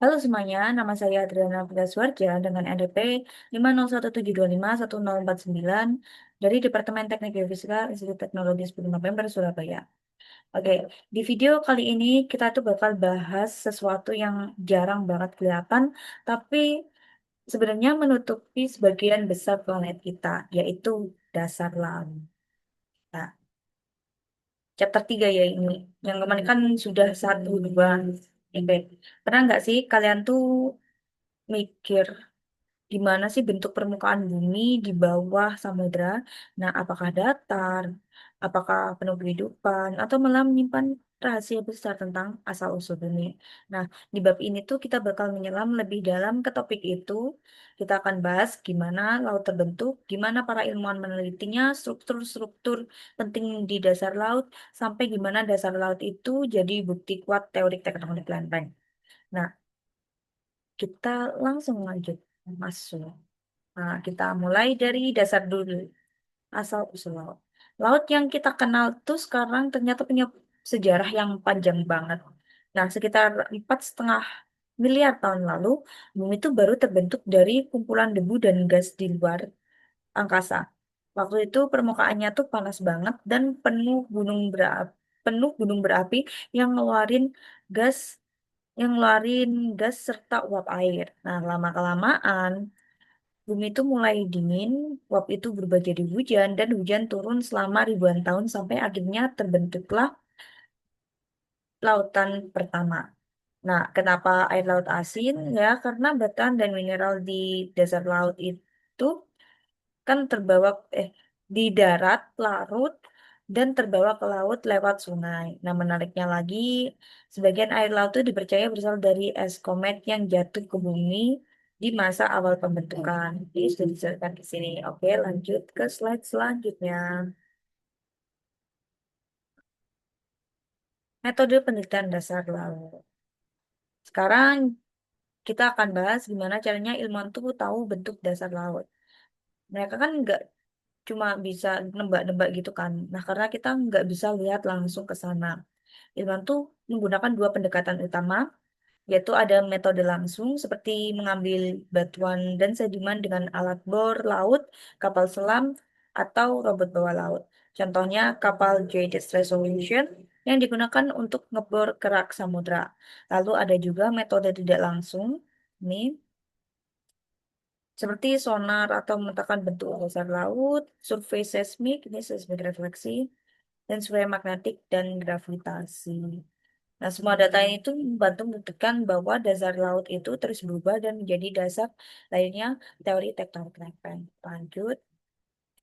Halo semuanya, nama saya Adriana Pragaswarja dengan NDP 50172510049 dari Departemen Teknik Geofisika Institut Teknologi 10 November Surabaya. Oke, di video kali ini kita tuh bakal bahas sesuatu yang jarang banget kelihatan, tapi sebenarnya menutupi sebagian besar planet kita, yaitu dasar laut. Nah, chapter 3 ya ini. Yang kemarin kan sudah satu, dua. Oke, pernah nggak sih kalian tuh mikir gimana sih bentuk permukaan bumi di bawah samudra? Nah, apakah datar, apakah penuh kehidupan, atau malah menyimpan rahasia besar tentang asal-usul bumi? Nah, di bab ini tuh kita bakal menyelam lebih dalam ke topik itu. Kita akan bahas gimana laut terbentuk, gimana para ilmuwan menelitinya, struktur-struktur penting di dasar laut, sampai gimana dasar laut itu jadi bukti kuat teori tektonik lempeng. Nah, kita langsung lanjut masuk. Nah, kita mulai dari dasar dulu, asal usul laut. Laut yang kita kenal tuh sekarang ternyata punya sejarah yang panjang banget. Nah, sekitar 4,5 miliar tahun lalu, bumi itu baru terbentuk dari kumpulan debu dan gas di luar angkasa. Waktu itu permukaannya tuh panas banget dan penuh gunung berapi yang gas ngeluarin gas serta uap air. Nah, lama-kelamaan bumi itu mulai dingin, uap itu berubah jadi hujan, dan hujan turun selama ribuan tahun sampai akhirnya terbentuklah lautan pertama. Nah, kenapa air laut asin? Ya, karena batuan dan mineral di dasar laut itu kan terbawa di darat larut dan terbawa ke laut lewat sungai. Nah, menariknya lagi, sebagian air laut itu dipercaya berasal dari es komet yang jatuh ke bumi di masa awal pembentukan. Ini sudah dijelaskan di sini. Oke, lanjut ke slide selanjutnya. Metode penelitian dasar laut. Sekarang kita akan bahas gimana caranya ilmuwan tuh tahu bentuk dasar laut. Mereka kan nggak cuma bisa nebak-nebak gitu kan. Nah, karena kita nggak bisa lihat langsung ke sana. Ilmuwan tuh menggunakan dua pendekatan utama, yaitu ada metode langsung seperti mengambil batuan dan sedimen dengan alat bor laut, kapal selam, atau robot bawah laut. Contohnya kapal JDS Resolution yang digunakan untuk ngebor kerak samudra. Lalu ada juga metode tidak langsung, ini seperti sonar atau memetakan bentuk dasar laut, survei seismik, ini seismik refleksi, dan survei magnetik dan gravitasi. Nah, semua data ini itu membantu membuktikan bahwa dasar laut itu terus berubah dan menjadi dasar lainnya teori tektonik lempeng. Lanjut,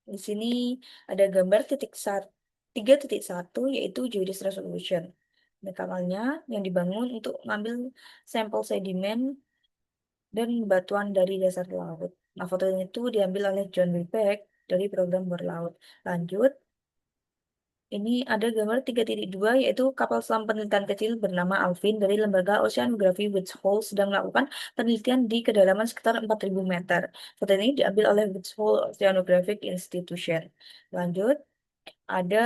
di sini ada gambar 3.1 yaitu geodesic resolution. Ini kapalnya yang dibangun untuk mengambil sampel sedimen dan batuan dari dasar laut. Nah, foto ini itu diambil oleh John Wiebeck dari program berlaut. Lanjut, ini ada gambar 3.2 yaitu kapal selam penelitian kecil bernama Alvin dari Lembaga Oceanography Woods Hole sedang melakukan penelitian di kedalaman sekitar 4.000 meter. Foto ini diambil oleh Woods Hole Oceanographic Institution. Lanjut, ada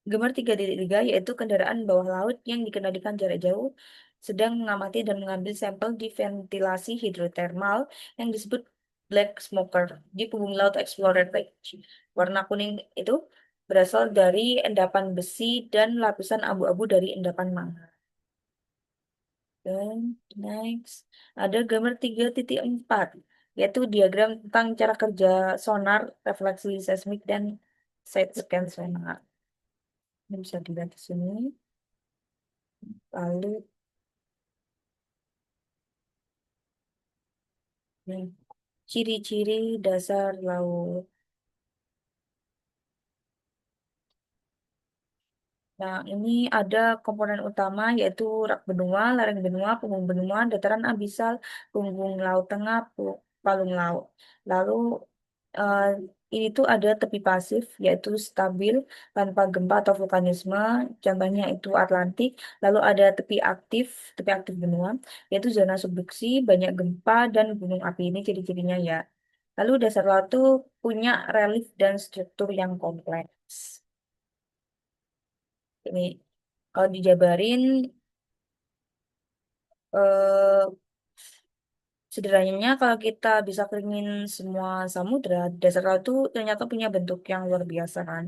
gambar 3.3 yaitu kendaraan bawah laut yang dikendalikan jarak jauh sedang mengamati dan mengambil sampel di ventilasi hidrotermal yang disebut Black Smoker di Bumi Laut Explorer Page. Warna kuning itu berasal dari endapan besi dan lapisan abu-abu dari endapan mangga. Dan next, ada gambar 3.4 yaitu diagram tentang cara kerja sonar, refleksi seismik, dan side scan sonar. Ini bisa dilihat di sini. Lalu, nih, ciri-ciri dasar laut. Nah, ini ada komponen utama yaitu rak benua, lereng benua, punggung benua, dataran abisal, punggung laut tengah, palung laut. Lalu eh, ini tuh ada tepi pasif yaitu stabil tanpa gempa atau vulkanisme, contohnya itu Atlantik. Lalu ada tepi aktif benua yaitu zona subduksi, banyak gempa dan gunung api ini ciri-cirinya ya. Lalu dasar laut tuh punya relief dan struktur yang kompleks. Ini kalau dijabarin eh Sederhananya, kalau kita bisa kelilingin semua samudra, dasar laut itu ternyata punya bentuk yang luar biasa kan.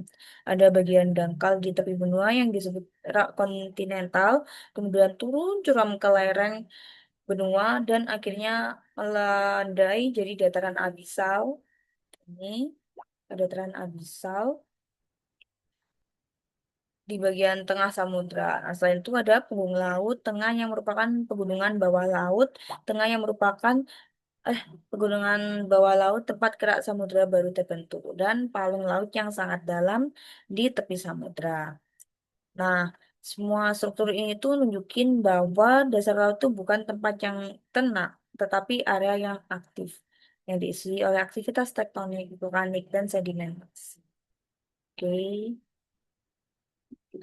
Ada bagian dangkal di tepi benua yang disebut rak kontinental, kemudian turun curam ke lereng benua, dan akhirnya melandai jadi dataran abisal. Ini ada dataran abisal di bagian tengah samudra. Nah, selain itu ada punggung laut tengah yang merupakan pegunungan bawah laut, tengah yang merupakan eh, pegunungan bawah laut tempat kerak samudra baru terbentuk dan palung laut yang sangat dalam di tepi samudra. Nah, semua struktur ini tuh nunjukin bahwa dasar laut itu bukan tempat yang tenang, tetapi area yang aktif yang diisi oleh aktivitas tektonik, vulkanik, dan sedimentasi. Oke,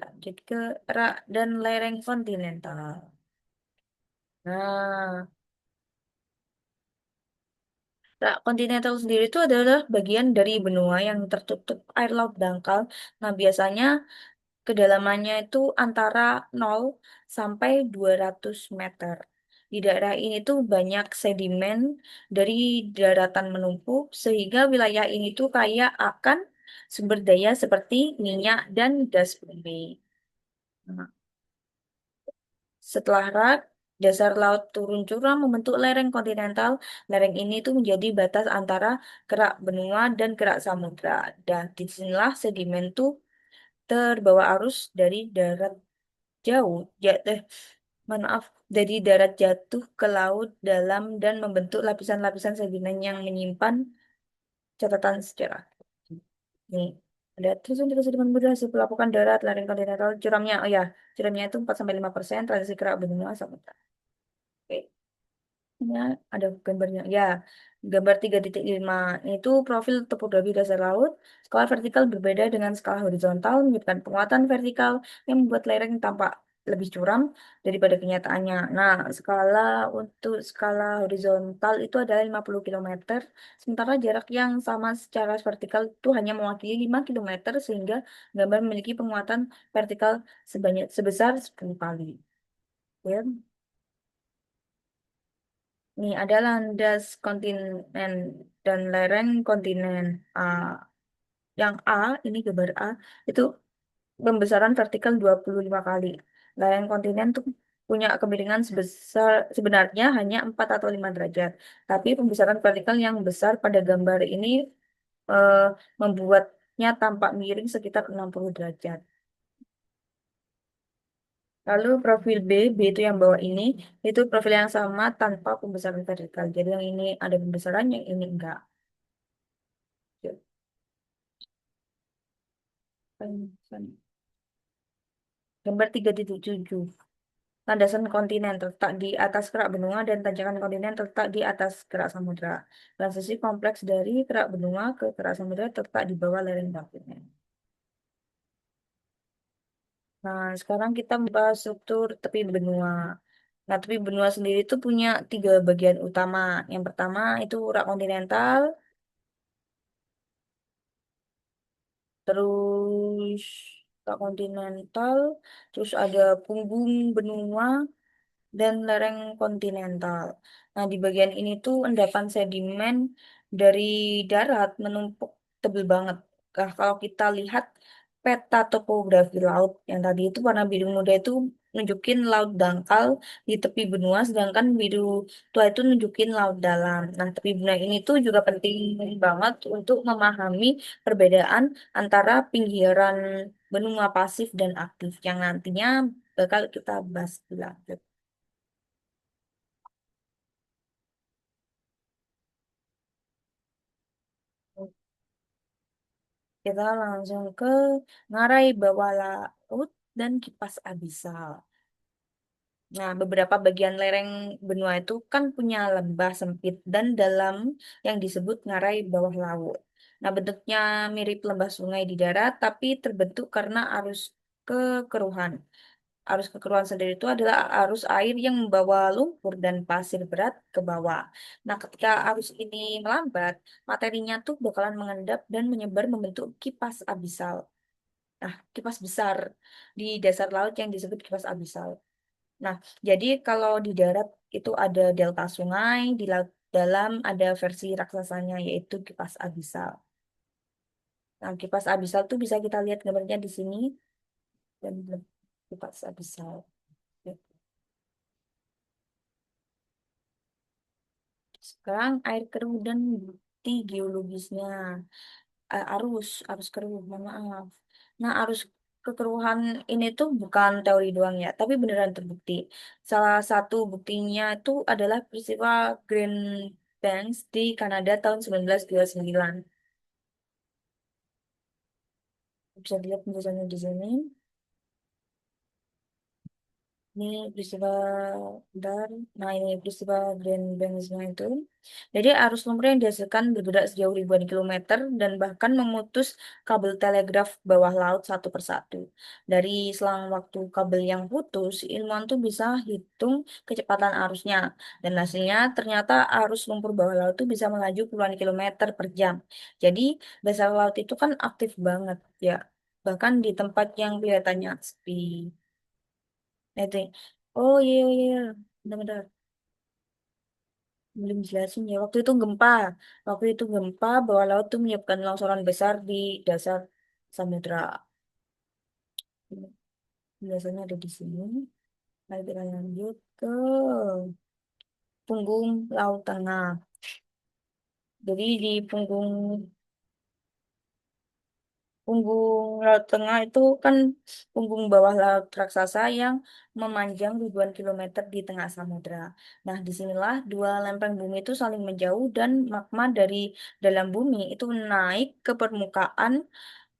lanjut ke rak dan lereng kontinental. Nah, rak kontinental sendiri itu adalah bagian dari benua yang tertutup air laut dangkal. Nah, biasanya kedalamannya itu antara 0 sampai 200 meter. Di daerah ini tuh banyak sedimen dari daratan menumpuk, sehingga wilayah ini tuh kaya akan sumber daya seperti minyak dan gas bumi. Nah, setelah rak, dasar laut turun curam membentuk lereng kontinental. Lereng ini tuh menjadi batas antara kerak benua dan kerak samudra. Dan disinilah sedimen tuh terbawa arus dari darat jauh, maaf, dari darat jatuh ke laut dalam dan membentuk lapisan-lapisan sedimen yang menyimpan catatan sejarah. Nih, ada terus sedimen mudah hasil pelapukan darat, lereng kontinental, curamnya, oh ya, curamnya itu 4-5%, transisi kerak benua samudra. Oke. Ya, ada gambarnya. Ya, gambar 3.5 itu profil topografi dasar laut. Skala vertikal berbeda dengan skala horizontal, menyebabkan penguatan vertikal yang membuat lereng tampak lebih curam daripada kenyataannya. Nah, untuk skala horizontal itu adalah 50 kilometer, sementara jarak yang sama secara vertikal itu hanya mewakili 5 kilometer, sehingga gambar memiliki penguatan vertikal sebesar 10 kali. Ya. Ini ada landas kontinen dan lereng kontinen A. Yang A, ini gambar A, itu pembesaran vertikal 25 kali. Lereng kontinen tuh punya kemiringan sebenarnya hanya 4 atau 5 derajat. Tapi pembesaran vertikal yang besar pada gambar ini eh, membuatnya tampak miring sekitar 60 derajat. Lalu profil B itu yang bawah ini, itu profil yang sama tanpa pembesaran vertikal. Jadi yang ini ada pembesaran, yang ini enggak. Gambar 3.7. Landasan kontinen terletak di atas kerak benua dan tanjakan kontinen terletak di atas kerak samudra. Transisi kompleks dari kerak benua ke kerak samudra terletak di bawah lereng kontinen. Nah, sekarang kita membahas struktur tepi benua. Nah, tepi benua sendiri itu punya 3 bagian utama. Yang pertama itu rak kontinental, terus rak kontinental, terus ada punggung benua, dan lereng kontinental. Nah, di bagian ini tuh endapan sedimen dari darat menumpuk tebel banget. Nah, kalau kita lihat peta topografi laut yang tadi itu warna biru muda itu nunjukin laut dangkal di tepi benua, sedangkan biru tua itu nunjukin laut dalam. Nah, tepi benua ini tuh juga penting banget untuk memahami perbedaan antara pinggiran benua pasif dan aktif yang nantinya bakal kita bahas lebih lanjut. Kita langsung ke ngarai bawah laut dan kipas abisal. Nah, beberapa bagian lereng benua itu kan punya lembah sempit dan dalam yang disebut ngarai bawah laut. Nah, bentuknya mirip lembah sungai di darat, tapi terbentuk karena arus kekeruhan. Arus kekeruhan sendiri itu adalah arus air yang membawa lumpur dan pasir berat ke bawah. Nah, ketika arus ini melambat, materinya tuh bakalan mengendap dan menyebar membentuk kipas abisal. Nah, kipas besar di dasar laut yang disebut kipas abisal. Nah, jadi kalau di darat itu ada delta sungai, di laut dalam ada versi raksasanya yaitu kipas abisal. Nah, kipas abisal tuh bisa kita lihat gambarnya di sini dan kipas abisal. Sekarang air keruh dan bukti geologisnya. Arus keruh, mohon maaf. Nah, arus kekeruhan ini tuh bukan teori doang ya, tapi beneran terbukti. Salah satu buktinya itu adalah peristiwa Grand Banks di Kanada tahun 1929. Bisa dilihat penjelasannya di sini. Ini peristiwa dan nah ini peristiwa Grand Banksnya itu. Jadi arus lumpur yang dihasilkan bergerak sejauh ribuan kilometer dan bahkan memutus kabel telegraf bawah laut satu persatu. Dari selang waktu kabel yang putus, ilmuwan tuh bisa hitung kecepatan arusnya. Dan hasilnya ternyata arus lumpur bawah laut tuh bisa melaju puluhan kilometer per jam. Jadi dasar laut itu kan aktif banget ya. Bahkan di tempat yang kelihatannya sepi. Nah, itu. Oh iya, iya, iya. Benar-benar. Belum jelasin ya. Waktu itu gempa, bawah laut tuh menyebabkan longsoran besar di dasar samudra. Biasanya ada di sini. Mari kita lanjut ke punggung laut tengah. Jadi di punggung laut tengah itu kan punggung bawah laut raksasa yang memanjang ribuan kilometer di tengah samudra. Nah, disinilah dua lempeng bumi itu saling menjauh dan magma dari dalam bumi itu naik ke permukaan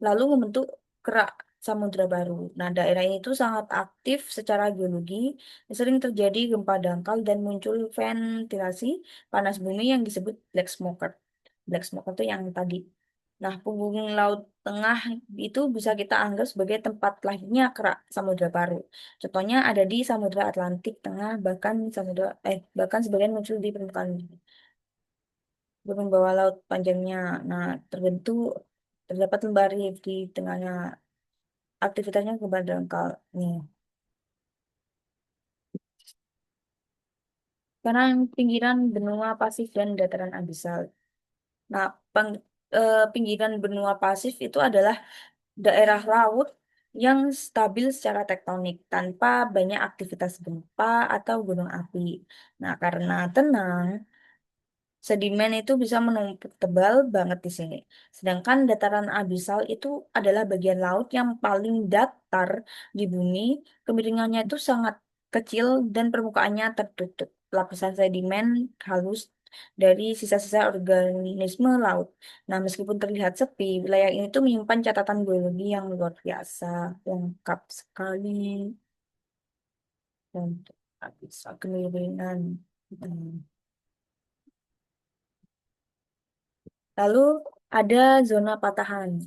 lalu membentuk kerak samudra baru. Nah, daerah ini itu sangat aktif secara geologi, sering terjadi gempa dangkal dan muncul ventilasi panas bumi yang disebut black smoker. Black smoker itu yang tadi. Nah, punggung laut tengah itu bisa kita anggap sebagai tempat lahirnya kerak samudra baru. Contohnya ada di Samudra Atlantik Tengah, bahkan sebagian muncul di permukaan gunung bawah laut panjangnya. Nah, terdapat lembah reef di tengahnya. Aktivitasnya gempa dangkal nih. Karena pinggiran benua Pasif dan dataran abisal. Nah, pinggiran benua Pasif itu adalah daerah laut yang stabil secara tektonik tanpa banyak aktivitas gempa atau gunung api. Nah, karena tenang, sedimen itu bisa menumpuk tebal banget di sini. Sedangkan dataran abisal itu adalah bagian laut yang paling datar di bumi. Kemiringannya itu sangat kecil dan permukaannya tertutup. Lapisan sedimen halus dari sisa-sisa organisme laut. Nah, meskipun terlihat sepi, wilayah ini tuh menyimpan catatan geologi yang luar biasa, lengkap sekali dan abisal kemiringan. Hmm. Lalu ada zona patahan.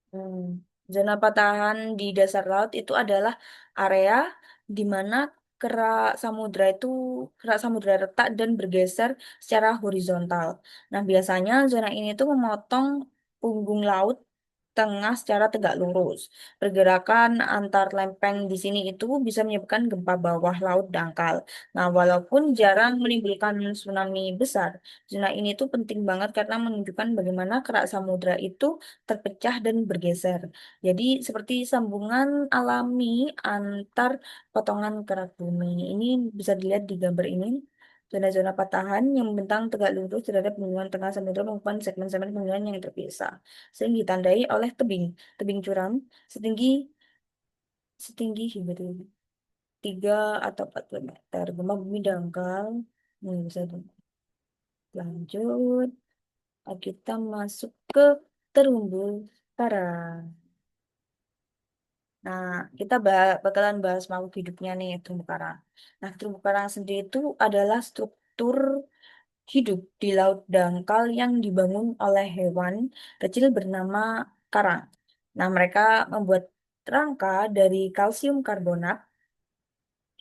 Hmm. Zona patahan di dasar laut itu adalah area di mana kerak kerak samudra retak dan bergeser secara horizontal. Nah, biasanya zona ini tuh memotong punggung laut tengah secara tegak lurus. Pergerakan antar lempeng di sini itu bisa menyebabkan gempa bawah laut dangkal. Nah, walaupun jarang menimbulkan tsunami besar, zona ini tuh penting banget karena menunjukkan bagaimana kerak samudra itu terpecah dan bergeser. Jadi seperti sambungan alami antar potongan kerak bumi. Ini bisa dilihat di gambar ini. Zona-zona patahan yang membentang tegak lurus terhadap bendungan tengah samudra merupakan segmen-segmen bendungan yang terpisah, sering ditandai oleh tebing curam setinggi setinggi gitu 3 atau 4 meter. Gempa bumi dangkal. Bisa lanjut. Kita masuk ke terumbu karang. Nah, kita bakalan bahas makhluk hidupnya nih, terumbu karang. Nah, terumbu karang sendiri itu adalah struktur hidup di laut dangkal yang dibangun oleh hewan kecil bernama karang. Nah, mereka membuat rangka dari kalsium karbonat,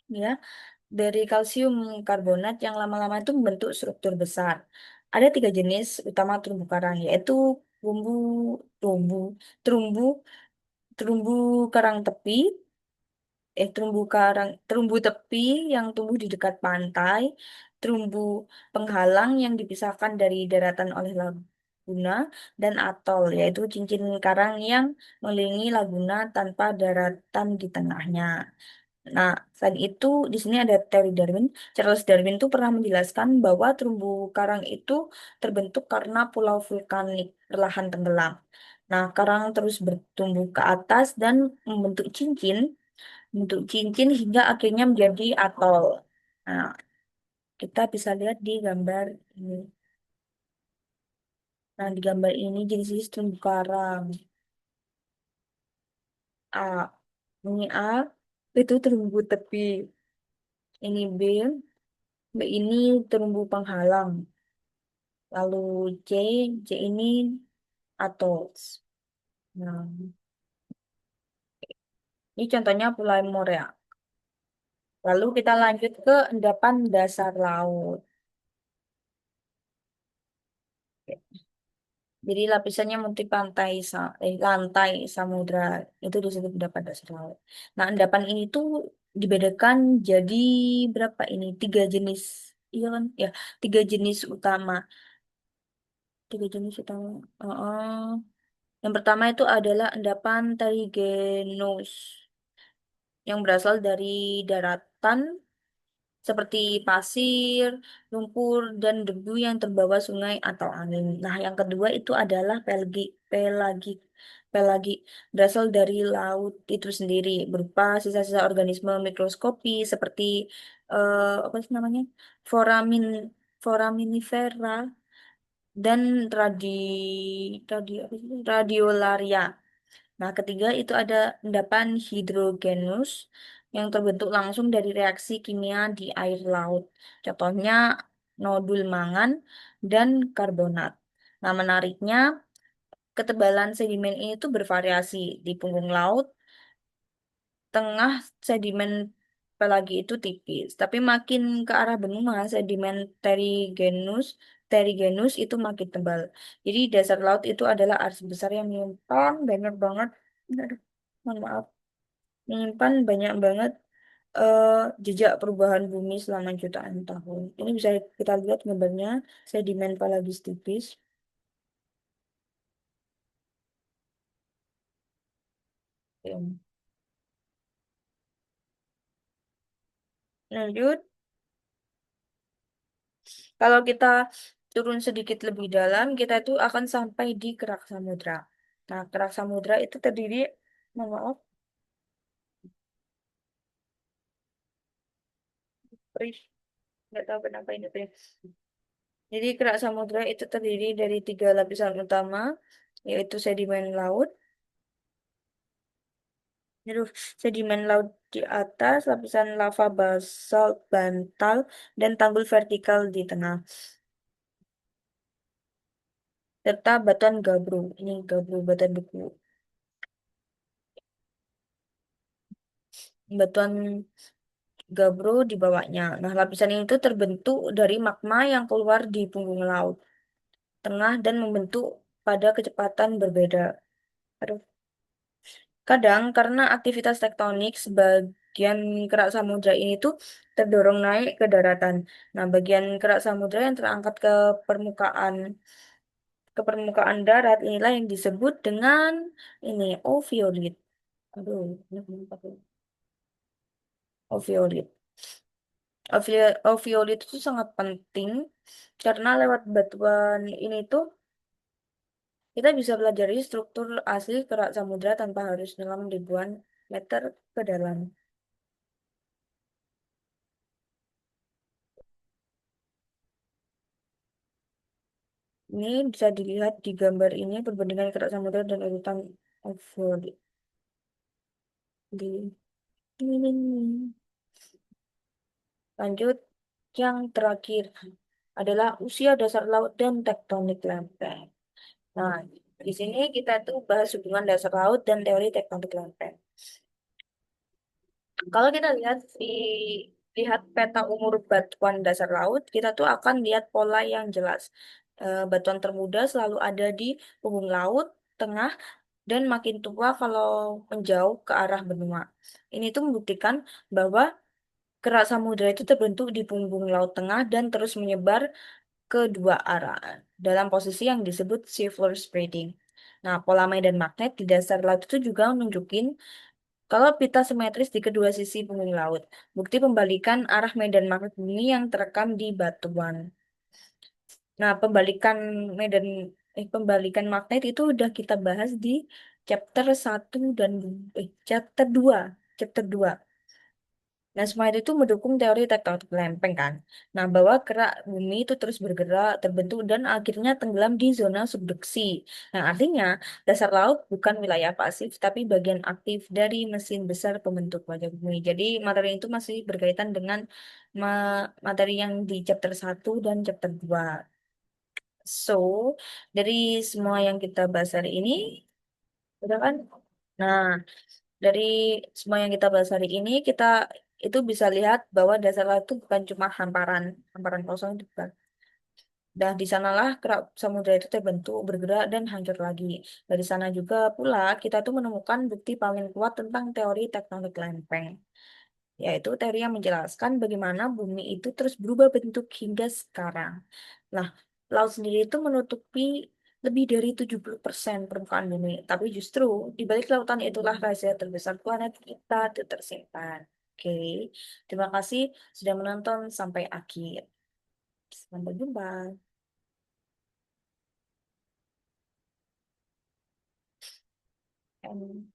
ya, dari kalsium karbonat yang lama-lama itu membentuk struktur besar. Ada 3 jenis utama terumbu karang, yaitu terumbu, terumbu, terumbu, terumbu karang tepi, terumbu karang, terumbu tepi yang tumbuh di dekat pantai, terumbu penghalang yang dipisahkan dari daratan oleh laguna, dan atol, yaitu cincin karang yang mengelilingi laguna tanpa daratan di tengahnya. Nah, selain itu di sini ada teori Darwin. Charles Darwin itu pernah menjelaskan bahwa terumbu karang itu terbentuk karena pulau vulkanik perlahan tenggelam. Nah, karang terus bertumbuh ke atas dan membentuk cincin hingga akhirnya menjadi atol. Nah, kita bisa lihat di gambar ini. Nah, di gambar ini jenis terumbu karang. A, ini A, itu terumbu tepi. Ini B, B ini terumbu penghalang. Lalu C, C ini atolls. Nah, ini contohnya Pulau Morea. Lalu kita lanjut ke endapan dasar laut. Jadi lapisannya multi lantai samudra itu disebut endapan dasar laut. Nah, endapan ini tuh dibedakan jadi berapa ini? Tiga jenis, iya kan? Ya, tiga jenis utama. Tiga jenis utama. Yang pertama itu adalah endapan Terrigenous yang berasal dari daratan seperti pasir, lumpur, dan debu yang terbawa sungai atau angin. Nah, yang kedua itu adalah pelagi berasal dari laut itu sendiri berupa sisa-sisa organisme mikroskopi seperti apa sih namanya? Foramin foraminifera dan apa sih? Radiolaria. Nah, ketiga itu ada endapan hidrogenus yang terbentuk langsung dari reaksi kimia di air laut. Contohnya nodul mangan dan karbonat. Nah, menariknya ketebalan sedimen ini tuh bervariasi. Di punggung laut, tengah sedimen pelagi itu tipis, tapi makin ke arah benua sedimen terigenus terigenus itu makin tebal. Jadi dasar laut itu adalah arus besar yang menyimpan banyak banget, aduh, mohon maaf, menyimpan banyak banget eh, jejak perubahan bumi selama jutaan tahun. Ini bisa kita lihat gambarnya sedimen pelagis tipis. Oke. Lanjut. Kalau kita turun sedikit lebih dalam, kita itu akan sampai di kerak samudra. Nah, kerak samudra itu terdiri, mohon maaf, Pris, nggak tahu kenapa ini Pris. Jadi kerak samudra itu terdiri dari tiga lapisan utama, yaitu sedimen laut, yaitu sedimen laut di atas, lapisan lava basalt bantal, dan tanggul vertikal di tengah, serta batuan gabbro. Ini gabbro, batuan beku. Batuan Gabbro di bawahnya. Nah, lapisan ini tuh terbentuk dari magma yang keluar di punggung laut tengah dan membentuk pada kecepatan berbeda. Aduh. Kadang karena aktivitas tektonik sebagian kerak samudra ini tuh terdorong naik ke daratan. Nah, bagian kerak samudra yang terangkat ke permukaan darat inilah yang disebut dengan ini oviolit. Aduh, ini kenapa tuh? Oviolit. Oviolit itu sangat penting karena lewat batuan ini tuh kita bisa pelajari struktur asli kerak samudra tanpa harus nyelam ribuan meter ke dalam. Ini bisa dilihat di gambar ini perbandingan kerak samudra dan urutan oviolit. Di ini. Lanjut, yang terakhir adalah usia dasar laut dan tektonik lempeng. Nah, di sini kita tuh bahas hubungan dasar laut dan teori tektonik lempeng. Kalau kita lihat peta umur batuan dasar laut, kita tuh akan lihat pola yang jelas. Batuan termuda selalu ada di punggung laut, tengah, dan makin tua kalau menjauh ke arah benua. Ini tuh membuktikan bahwa kerak samudra itu terbentuk di punggung Laut Tengah dan terus menyebar ke dua arah dalam posisi yang disebut seafloor spreading. Nah, pola medan magnet di dasar laut itu juga menunjukin kalau pita simetris di kedua sisi bumi laut. Bukti pembalikan arah medan magnet bumi yang terekam di batuan. Nah, pembalikan magnet itu udah kita bahas di chapter 1 dan chapter 2. Chapter 2. Nah, semua itu mendukung teori tektonik lempeng kan. Nah, bahwa kerak bumi itu terus bergerak, terbentuk, dan akhirnya tenggelam di zona subduksi. Nah, artinya dasar laut bukan wilayah pasif, tapi bagian aktif dari mesin besar pembentuk wajah bumi. Jadi, materi itu masih berkaitan dengan materi yang di chapter 1 dan chapter 2. So, dari semua yang kita bahas hari ini, udah kan? Nah, dari semua yang kita bahas hari ini, kita itu bisa lihat bahwa dasar laut itu bukan cuma hamparan, hamparan kosong itu bukan. Dan di sanalah kerak samudra itu terbentuk, bergerak, dan hancur lagi. Dari sana juga pula kita tuh menemukan bukti paling kuat tentang teori tektonik lempeng, yaitu teori yang menjelaskan bagaimana bumi itu terus berubah bentuk hingga sekarang. Nah, laut sendiri itu menutupi lebih dari 70% permukaan bumi, tapi justru di balik lautan itulah rahasia terbesar planet kita itu tersimpan. Oke, terima kasih sudah menonton sampai akhir. Sampai jumpa. Em,